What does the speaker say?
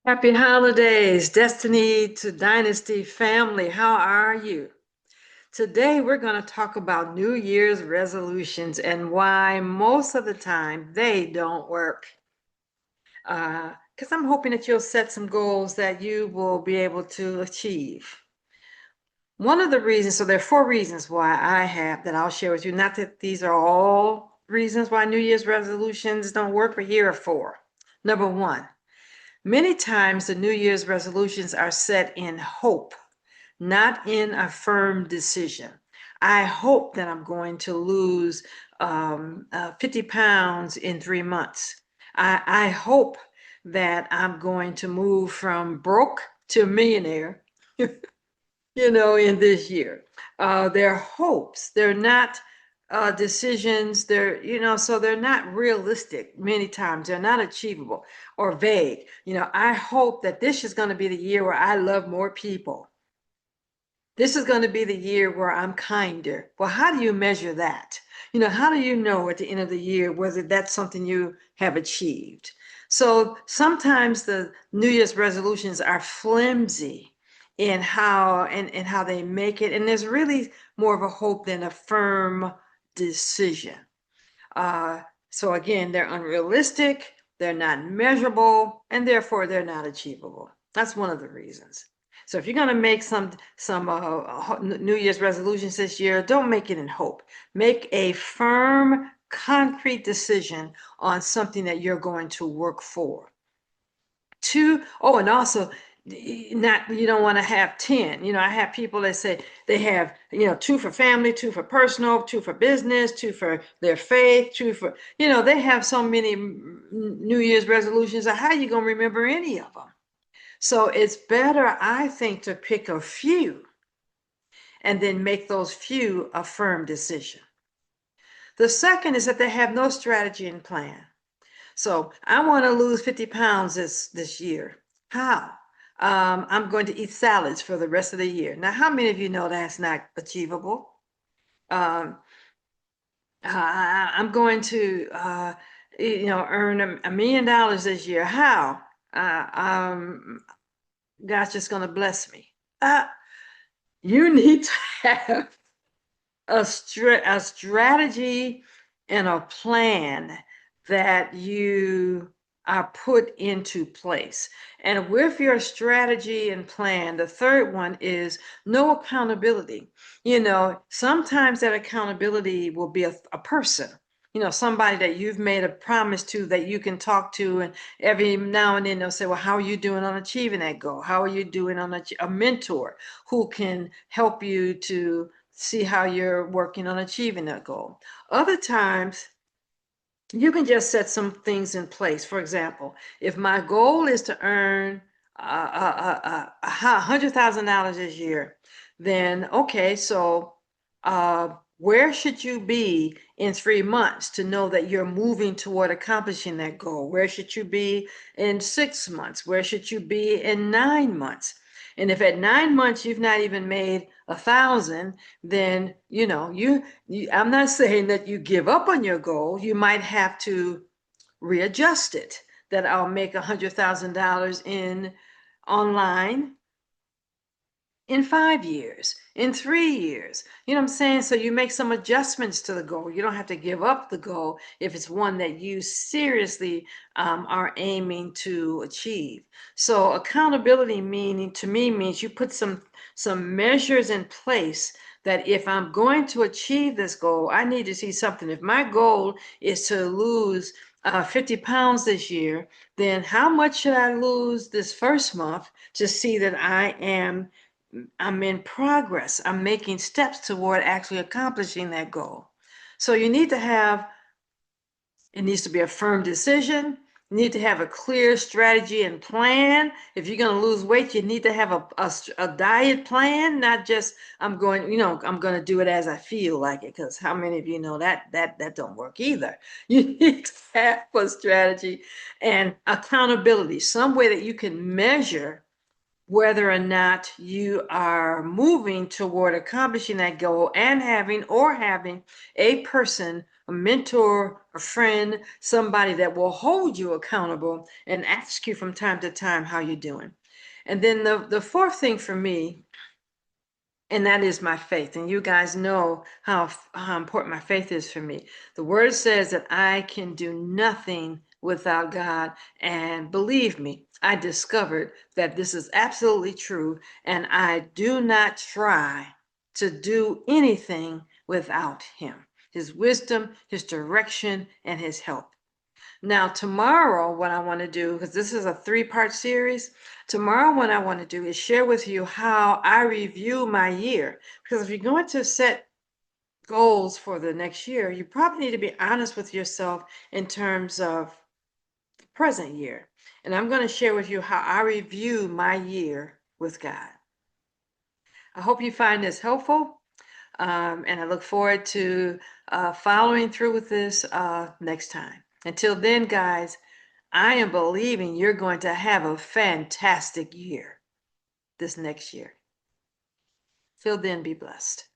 Happy holidays, Destiny to Dynasty family. How are you? Today, we're going to talk about New Year's resolutions and why most of the time they don't work. Because I'm hoping that you'll set some goals that you will be able to achieve. One of the reasons, so there are four reasons why I have that I'll share with you. Not that these are all reasons why New Year's resolutions don't work, but here are four. Number one, many times the New Year's resolutions are set in hope, not in a firm decision. I hope that I'm going to lose 50 pounds in 3 months. I hope that I'm going to move from broke to a millionaire, in this year. They're hopes. They're not decisions. So they're not realistic many times. They're not achievable or vague. I hope that this is going to be the year where I love more people. This is going to be the year where I'm kinder. Well, how do you measure that? How do you know at the end of the year whether that's something you have achieved? So sometimes the New Year's resolutions are flimsy in how they make it, and there's really more of a hope than a firm decision. Uh, so again, they're unrealistic, they're not measurable, and therefore they're not achievable. That's one of the reasons. So if you're going to make some New Year's resolutions this year, don't make it in hope. Make a firm, concrete decision on something that you're going to work for. And also, not you don't want to have 10. I have people that say they have, two for family, two for personal, two for business, two for their faith, two for, they have so many New Year's resolutions. How are you going to remember any of them? So it's better, I think, to pick a few and then make those few a firm decision. The second is that they have no strategy and plan. So I want to lose 50 pounds this year. How? I'm going to eat salads for the rest of the year. Now, how many of you know that's not achievable? Um, I'm going to, earn $1 million this year. How? God's just going to bless me. Uh, you need to have a strategy and a plan that you are put into place. And with your strategy and plan, the third one is no accountability. Sometimes that accountability will be a person. Somebody that you've made a promise to that you can talk to, and every now and then they'll say, well, how are you doing on achieving that goal? How are you doing on a mentor who can help you to see how you're working on achieving that goal. Other times, you can just set some things in place. For example, if my goal is to earn $100,000 this year, then okay, so where should you be in 3 months to know that you're moving toward accomplishing that goal? Where should you be in 6 months? Where should you be in 9 months? And if at 9 months you've not even made 1,000, then I'm not saying that you give up on your goal. You might have to readjust it. That I'll make $100,000 in online in 5 years, in 3 years. You know what I'm saying? So you make some adjustments to the goal. You don't have to give up the goal if it's one that you seriously are aiming to achieve. So accountability to me means you put some measures in place that if I'm going to achieve this goal, I need to see something. If my goal is to lose 50 pounds this year, then how much should I lose this first month to see that I'm in progress. I'm making steps toward actually accomplishing that goal. So it needs to be a firm decision. You need to have a clear strategy and plan. If you're going to lose weight, you need to have a diet plan, not just I'm going to do it as I feel like it, because how many of you know that don't work either. You need to have a strategy and accountability, some way that you can measure whether or not you are moving toward accomplishing that goal and having a person a mentor, a friend, somebody that will hold you accountable and ask you from time to time how you're doing. And then the fourth thing for me, and that is my faith. And you guys know how important my faith is for me. The word says that I can do nothing without God. And believe me, I discovered that this is absolutely true. And I do not try to do anything without Him, His wisdom, His direction, and His help. Now, tomorrow, what I want to do, because this is a 3-part series, tomorrow, what I want to do is share with you how I review my year. Because if you're going to set goals for the next year, you probably need to be honest with yourself in terms of the present year. And I'm going to share with you how I review my year with God. I hope you find this helpful. And I look forward to following through with this next time. Until then, guys, I am believing you're going to have a fantastic year this next year. Till then, be blessed.